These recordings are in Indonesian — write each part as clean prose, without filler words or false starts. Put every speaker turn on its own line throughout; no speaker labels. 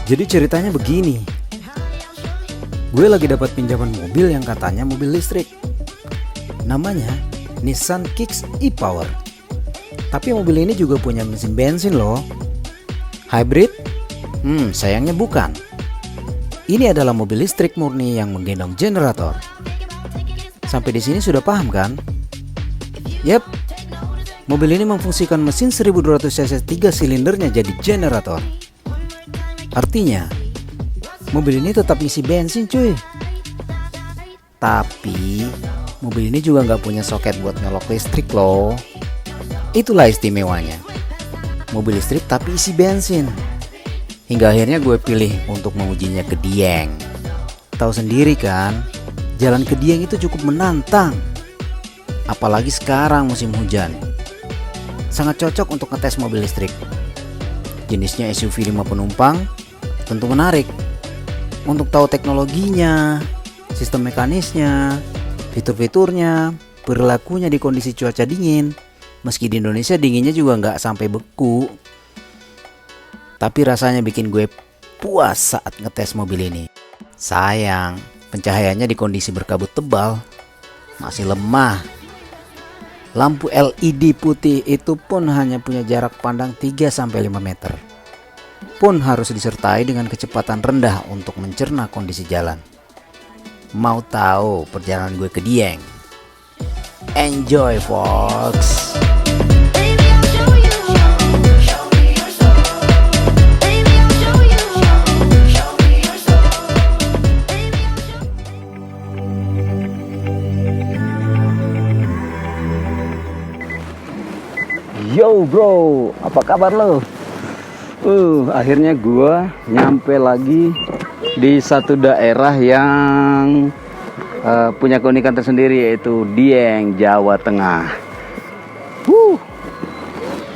Jadi ceritanya begini, gue lagi dapat pinjaman mobil yang katanya mobil listrik. Namanya Nissan Kicks e-Power. Tapi mobil ini juga punya mesin bensin loh. Hybrid? Sayangnya bukan. Ini adalah mobil listrik murni yang menggendong generator. Sampai di sini sudah paham kan? Yap, mobil ini memfungsikan mesin 1200 cc 3 silindernya jadi generator. Artinya, mobil ini tetap isi bensin cuy. Tapi, mobil ini juga nggak punya soket buat nyolok listrik loh. Itulah istimewanya. Mobil listrik tapi isi bensin. Hingga akhirnya gue pilih untuk mengujinya ke Dieng. Tahu sendiri kan, jalan ke Dieng itu cukup menantang. Apalagi sekarang musim hujan. Sangat cocok untuk ngetes mobil listrik. Jenisnya SUV 5 penumpang, tentu menarik. Untuk tahu teknologinya, sistem mekanisnya, fitur-fiturnya, perilakunya di kondisi cuaca dingin. Meski di Indonesia dinginnya juga nggak sampai beku, tapi rasanya bikin gue puas saat ngetes mobil ini. Sayang, pencahayaannya di kondisi berkabut tebal masih lemah. Lampu LED putih itu pun hanya punya jarak pandang 3-5 meter. Pun harus disertai dengan kecepatan rendah untuk mencerna kondisi jalan. Mau tahu perjalanan gue ke Dieng? Enjoy folks.
Yo bro, apa kabar lo? Akhirnya gua nyampe lagi di satu daerah yang punya keunikan tersendiri, yaitu Dieng, Jawa Tengah.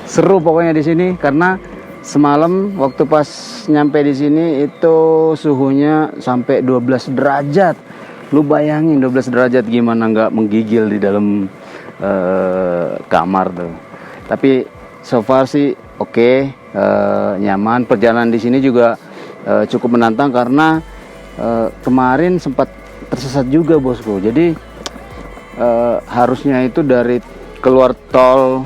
Seru pokoknya di sini karena semalam waktu pas nyampe di sini itu suhunya sampai 12 derajat. Lu bayangin 12 derajat gimana nggak menggigil di dalam kamar tuh. Tapi so far sih oke, nyaman. Perjalanan di sini juga cukup menantang karena kemarin sempat tersesat juga bosku. Jadi harusnya itu dari keluar tol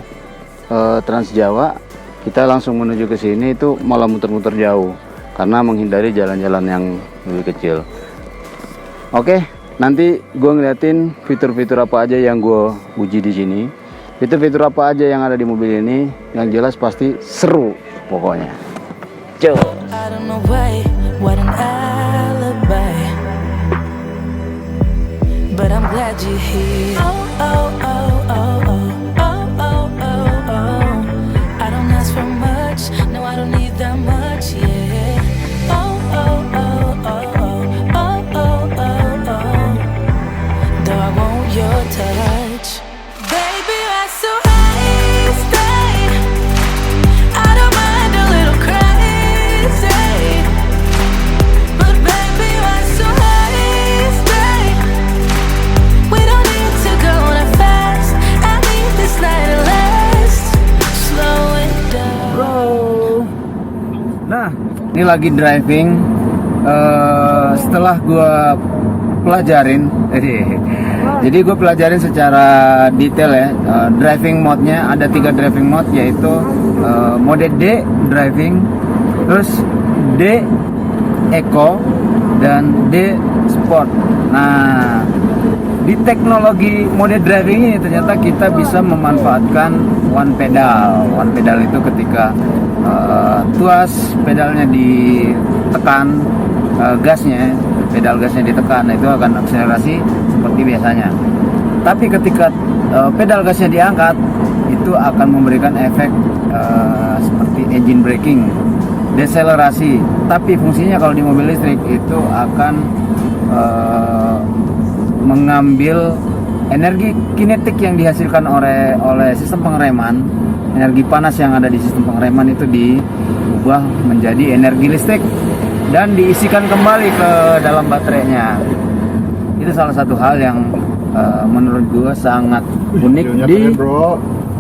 Trans Jawa kita langsung menuju ke sini itu malah muter-muter jauh karena menghindari jalan-jalan yang lebih kecil. Oke, nanti gue ngeliatin fitur-fitur apa aja yang gue uji di sini. Fitur-fitur apa aja yang ada di mobil ini, yang jelas pasti seru pokoknya. Cus. Ini lagi driving setelah gue pelajarin, jadi gue pelajarin secara detail ya. Driving mode-nya ada 3 driving mode, yaitu mode D driving, terus D Eco, dan D Sport. Nah, di teknologi mode driving ini ternyata kita bisa memanfaatkan one pedal. One pedal itu ketika tuas pedalnya ditekan, pedal gasnya ditekan, itu akan akselerasi seperti biasanya. Tapi ketika pedal gasnya diangkat, itu akan memberikan efek seperti engine braking, deselerasi. Tapi fungsinya kalau di mobil listrik itu akan mengambil energi kinetik yang dihasilkan oleh sistem pengereman. Energi panas yang ada di sistem pengereman itu diubah menjadi energi listrik dan diisikan kembali ke dalam baterainya. Itu salah satu hal yang menurut gue sangat unik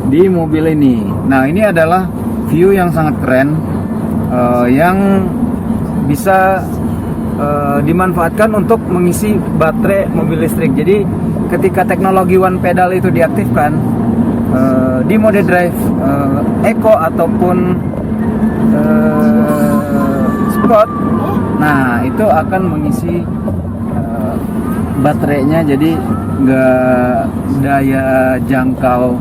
di mobil ini. Nah, ini adalah view yang sangat keren, yang bisa dimanfaatkan untuk mengisi baterai mobil listrik. Jadi ketika teknologi one pedal itu diaktifkan di mode drive eco ataupun sport, nah itu akan mengisi baterainya, jadi nggak daya jangkau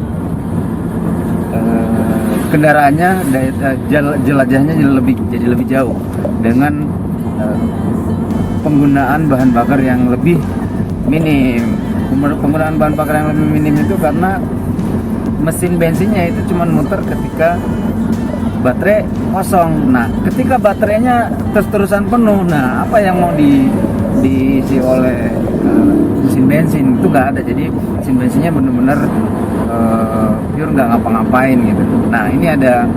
kendaraannya, jelajahnya jadi lebih jauh dengan penggunaan bahan bakar yang lebih minim. Penggunaan bahan bakar yang lebih minim itu karena mesin bensinnya itu cuma muter ketika baterai kosong. Nah, ketika baterainya terus-terusan penuh, nah apa yang mau diisi oleh mesin bensin itu nggak ada. Jadi mesin bensinnya benar-benar pure, nggak ngapa-ngapain gitu. Nah, ini ada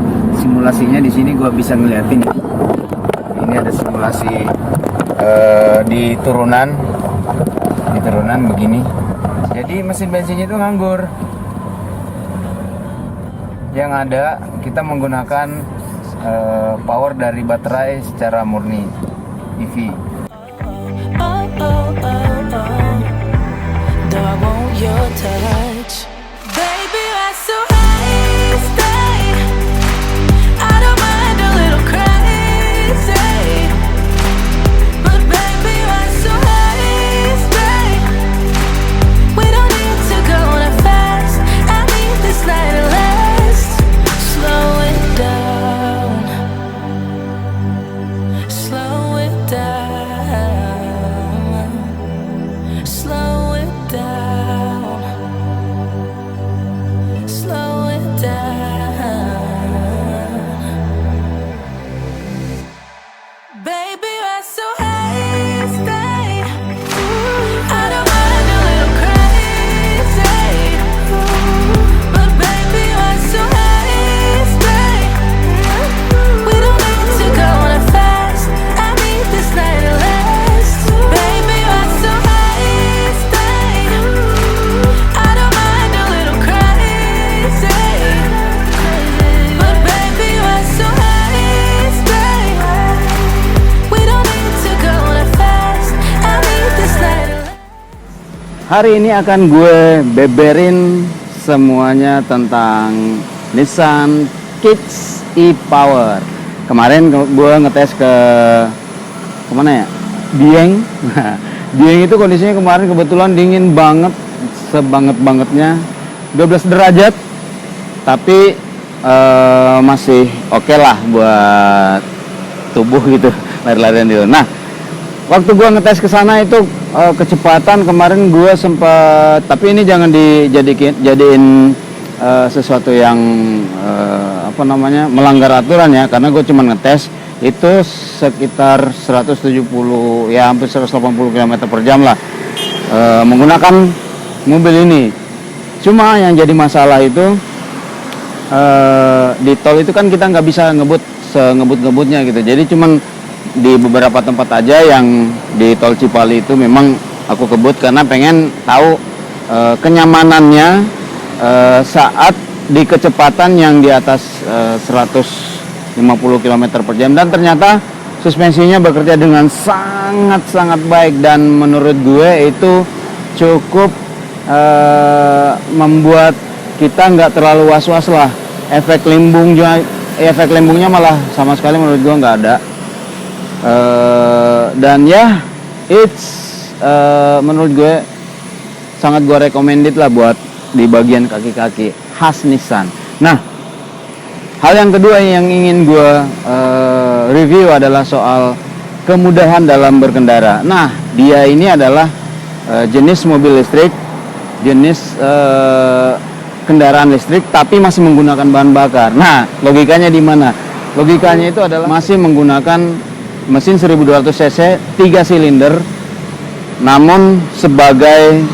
simulasinya di sini, gua bisa ngeliatin. Ini ada simulasi di turunan begini. Jadi mesin bensinnya itu nganggur. Yang ada kita menggunakan power dari baterai secara murni EV.
Though I want your touch, baby, I so high, stay. I don't mind a little crazy, but baby, I so high, stay. We don't need to go that fast. I need this night to last. Slow it down, slow it down, slow it down, slow it down. Baby, I so high, stay. I don't mind a little crazy, but baby, I so high, stay. We don't need to go that fast. I need this night to last. Baby, I so high, stay. I don't mind a little crazy, but baby, I so high, stay. We don't need to go that fast. I need this night to last.
Hari ini akan gue beberin semuanya tentang Nissan Kicks e-Power. Kemarin gue ngetes ke kemana ya? Dieng. Dieng itu kondisinya kemarin kebetulan dingin banget, sebanget-bangetnya 12 derajat. Tapi masih oke lah buat tubuh gitu, lari-larian gitu. Nah, waktu gua ngetes ke sana itu kecepatan kemarin gua sempat, tapi ini jangan jadiin sesuatu yang melanggar aturan ya, karena gue cuma ngetes itu sekitar 170 ya hampir 180 km per jam lah menggunakan mobil ini. Cuma yang jadi masalah itu di tol itu kan kita nggak bisa ngebut sengebut-ngebutnya gitu. Jadi cuman di beberapa tempat aja yang di tol Cipali itu memang aku kebut karena pengen tahu kenyamanannya saat di kecepatan yang di atas 150 km per jam, dan ternyata suspensinya bekerja dengan sangat-sangat baik, dan menurut gue itu cukup membuat kita nggak terlalu was-was lah. Efek limbungnya malah sama sekali menurut gue nggak ada. Dan ya menurut gue sangat gue recommended lah buat di bagian kaki-kaki khas Nissan. Nah, hal yang kedua yang ingin gue review adalah soal kemudahan dalam berkendara. Nah, dia ini adalah jenis mobil listrik, jenis kendaraan listrik, tapi masih menggunakan bahan bakar. Nah, logikanya di mana? Logikanya itu adalah masih menggunakan mesin 1200 cc 3 silinder, namun sebagai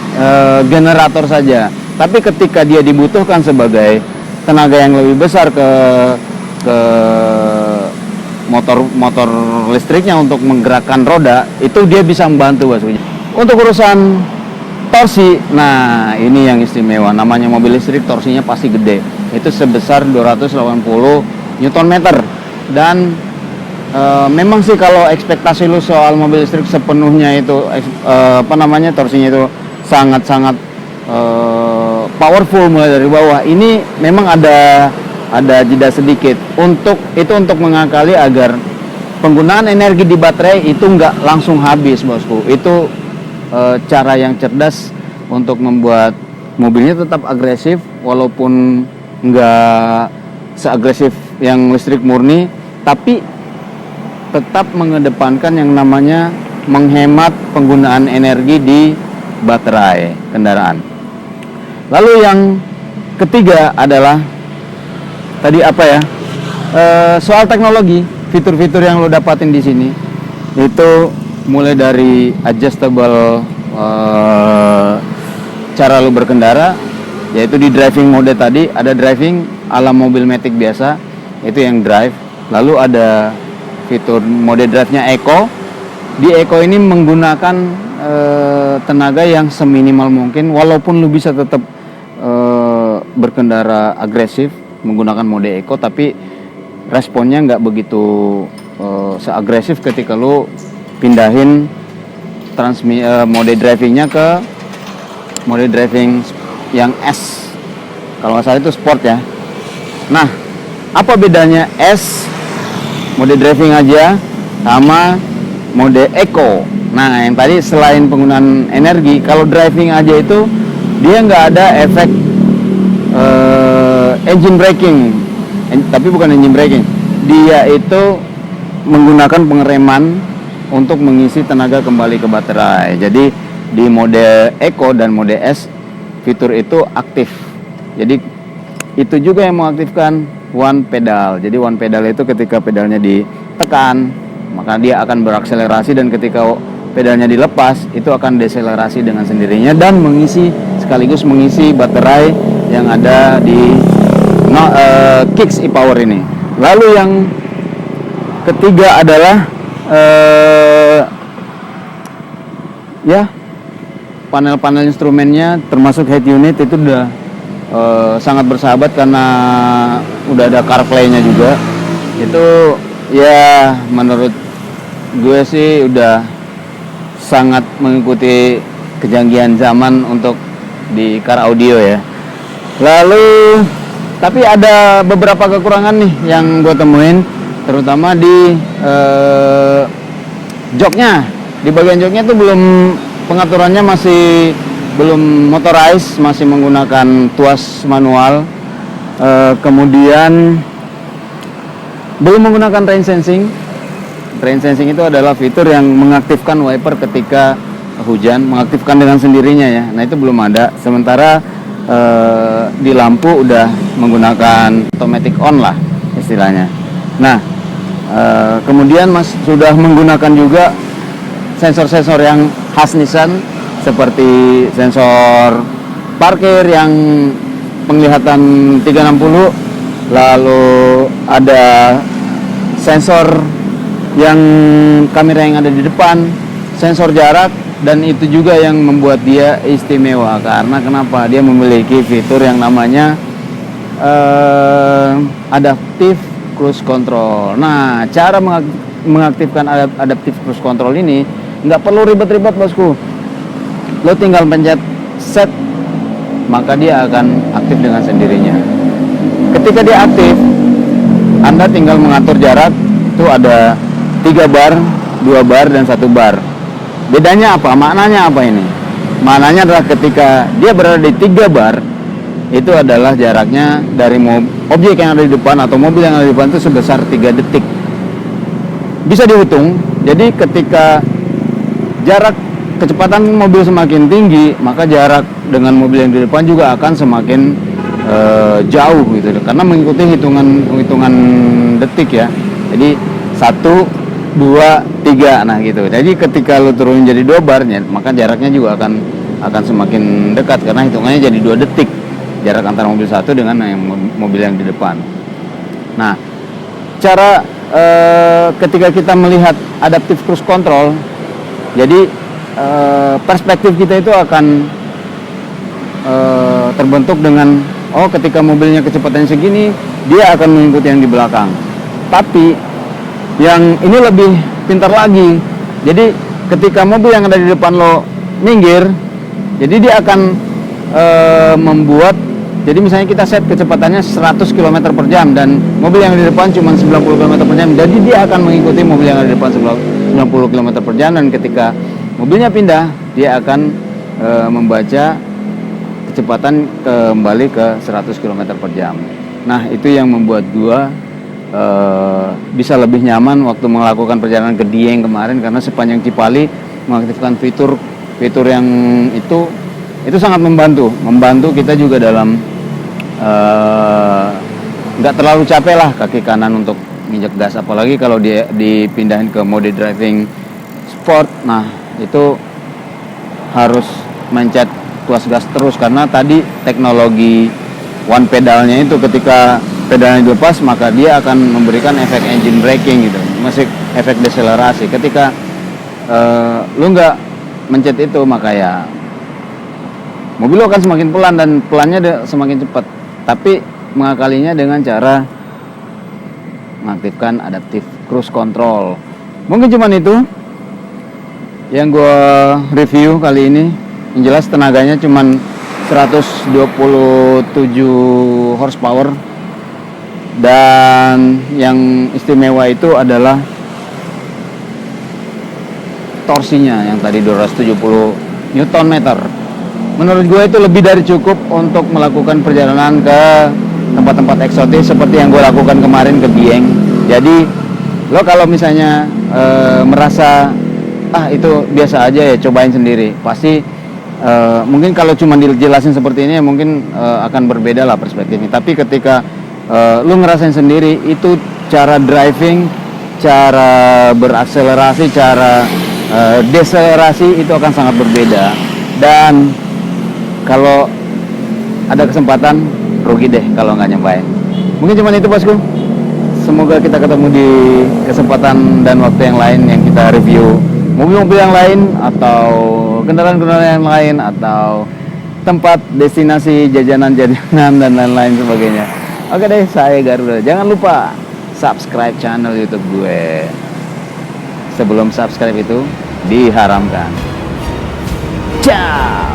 generator saja. Tapi ketika dia dibutuhkan sebagai tenaga yang lebih besar ke motor listriknya untuk menggerakkan roda, itu dia bisa membantu bosku. Untuk urusan torsi, nah ini yang istimewa, namanya mobil listrik torsinya pasti gede. Itu sebesar 280 Nm, dan memang sih kalau ekspektasi lu soal mobil listrik sepenuhnya itu torsinya itu sangat-sangat powerful mulai dari bawah. Ini memang ada jeda sedikit untuk mengakali agar penggunaan energi di baterai itu nggak langsung habis, bosku. Itu cara yang cerdas untuk membuat mobilnya tetap agresif walaupun nggak seagresif yang listrik murni, tapi tetap mengedepankan yang namanya menghemat penggunaan energi di baterai kendaraan. Lalu yang ketiga adalah tadi apa ya? Soal teknologi, fitur-fitur yang lo dapatin di sini itu mulai dari adjustable cara lo berkendara, yaitu di driving mode tadi ada driving ala mobil matic biasa, itu yang drive. Lalu ada fitur mode drive-nya Eco. Di Eco ini menggunakan tenaga yang seminimal mungkin, walaupun lu bisa tetap berkendara agresif menggunakan mode Eco, tapi responnya nggak begitu seagresif ketika lu pindahin mode drivingnya ke mode driving yang S, kalau nggak salah itu sport ya. Nah, apa bedanya S mode driving aja sama mode Eco? Nah, yang tadi selain penggunaan energi, kalau driving aja itu dia nggak ada efek engine braking, tapi bukan engine braking. Dia itu menggunakan pengereman untuk mengisi tenaga kembali ke baterai. Jadi di mode Eco dan mode S fitur itu aktif. Jadi itu juga yang mengaktifkan one pedal. Jadi one pedal itu ketika pedalnya ditekan, maka dia akan berakselerasi, dan ketika pedalnya dilepas itu akan deselerasi dengan sendirinya dan sekaligus mengisi baterai yang ada di Kicks e-Power ini. Lalu yang ketiga adalah panel-panel instrumennya termasuk head unit itu udah sangat bersahabat karena udah ada CarPlay-nya juga. Itu ya menurut gue sih udah sangat mengikuti kejanggihan zaman untuk di car audio ya. Lalu tapi ada beberapa kekurangan nih yang gue temuin, terutama di joknya. Di bagian joknya tuh pengaturannya masih belum motorized, masih menggunakan tuas manual. Kemudian belum menggunakan rain sensing. Rain sensing itu adalah fitur yang mengaktifkan wiper ketika hujan, mengaktifkan dengan sendirinya ya. Nah, itu belum ada. Sementara di lampu udah menggunakan automatic on lah istilahnya. Nah, kemudian sudah menggunakan juga sensor-sensor yang khas Nissan, seperti sensor parkir yang penglihatan 360, lalu ada sensor yang kamera yang ada di depan, sensor jarak, dan itu juga yang membuat dia istimewa. Karena kenapa? Dia memiliki fitur yang namanya adaptive cruise control. Nah, cara mengaktifkan adaptive cruise control ini nggak perlu ribet-ribet, bosku. Lo tinggal pencet set, maka dia akan aktif dengan sendirinya. Ketika dia aktif, Anda tinggal mengatur jarak. Itu ada 3 bar, 2 bar, dan 1 bar. Bedanya apa? Maknanya apa ini? Maknanya adalah ketika dia berada di 3 bar, itu adalah jaraknya dari objek yang ada di depan atau mobil yang ada di depan itu sebesar 3 detik. Bisa dihitung. Jadi ketika kecepatan mobil semakin tinggi, maka jarak dengan mobil yang di depan juga akan semakin jauh gitu. Karena mengikuti hitungan detik ya. Jadi 1, 2, 3, nah gitu. Jadi ketika lu turun jadi 2 bar, maka jaraknya juga akan semakin dekat karena hitungannya jadi 2 detik jarak antara mobil satu dengan mobil yang di depan. Nah, cara ketika kita melihat adaptive cruise control, jadi perspektif kita itu akan terbentuk dengan ketika mobilnya kecepatannya segini, dia akan mengikuti yang di belakang. Tapi yang ini lebih pintar lagi. Jadi ketika mobil yang ada di depan lo minggir, jadi dia akan membuat, jadi misalnya kita set kecepatannya 100 km per jam dan mobil yang di depan cuma 90 km per jam, jadi dia akan mengikuti mobil yang ada di depan 90 km per jam, dan ketika mobilnya pindah dia akan membaca kecepatan kembali ke 100 km per jam. Nah, itu yang membuat gua bisa lebih nyaman waktu melakukan perjalanan ke Dieng kemarin, karena sepanjang Cipali mengaktifkan fitur yang itu sangat membantu kita juga dalam nggak terlalu capek lah kaki kanan untuk nginjek gas, apalagi kalau dia dipindahin ke mode driving sport. Nah, itu harus mencet tuas gas terus, karena tadi teknologi one pedalnya itu ketika pedalnya dilepas maka dia akan memberikan efek engine braking gitu, masih efek deselerasi. Ketika lu nggak mencet itu maka ya mobil lu akan semakin pelan dan pelannya semakin cepat, tapi mengakalinya dengan cara mengaktifkan adaptive cruise control. Mungkin cuman itu yang gue review kali ini. Yang jelas tenaganya cuman 127 horsepower, dan yang istimewa itu adalah torsinya yang tadi 270 Nm. Menurut gue itu lebih dari cukup untuk melakukan perjalanan ke tempat-tempat eksotis seperti yang gue lakukan kemarin ke Dieng. Jadi lo kalau misalnya merasa itu biasa aja ya, cobain sendiri. Pasti mungkin kalau cuma dijelasin seperti ini mungkin akan berbeda lah perspektifnya. Tapi ketika lu ngerasain sendiri, itu cara driving, cara berakselerasi, cara deselerasi itu akan sangat berbeda. Dan kalau ada kesempatan, rugi deh kalau nggak nyobain. Mungkin cuma itu bosku. Semoga kita ketemu di kesempatan dan waktu yang lain yang kita review mobil-mobil yang lain atau kendaraan-kendaraan yang lain atau tempat destinasi jajanan-jajanan dan lain-lain sebagainya. Oke deh, saya Garuda. Jangan lupa subscribe channel YouTube gue. Sebelum subscribe itu diharamkan. Ciao.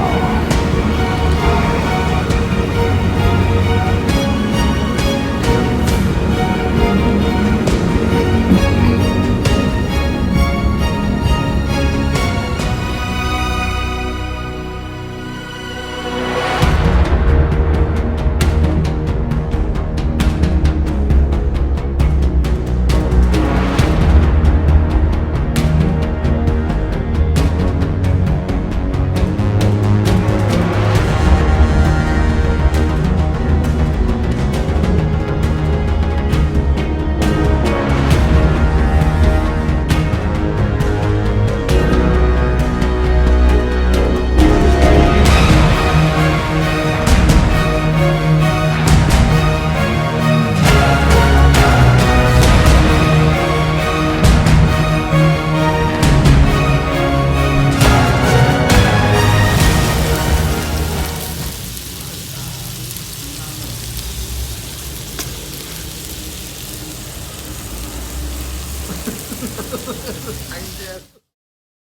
Anjir.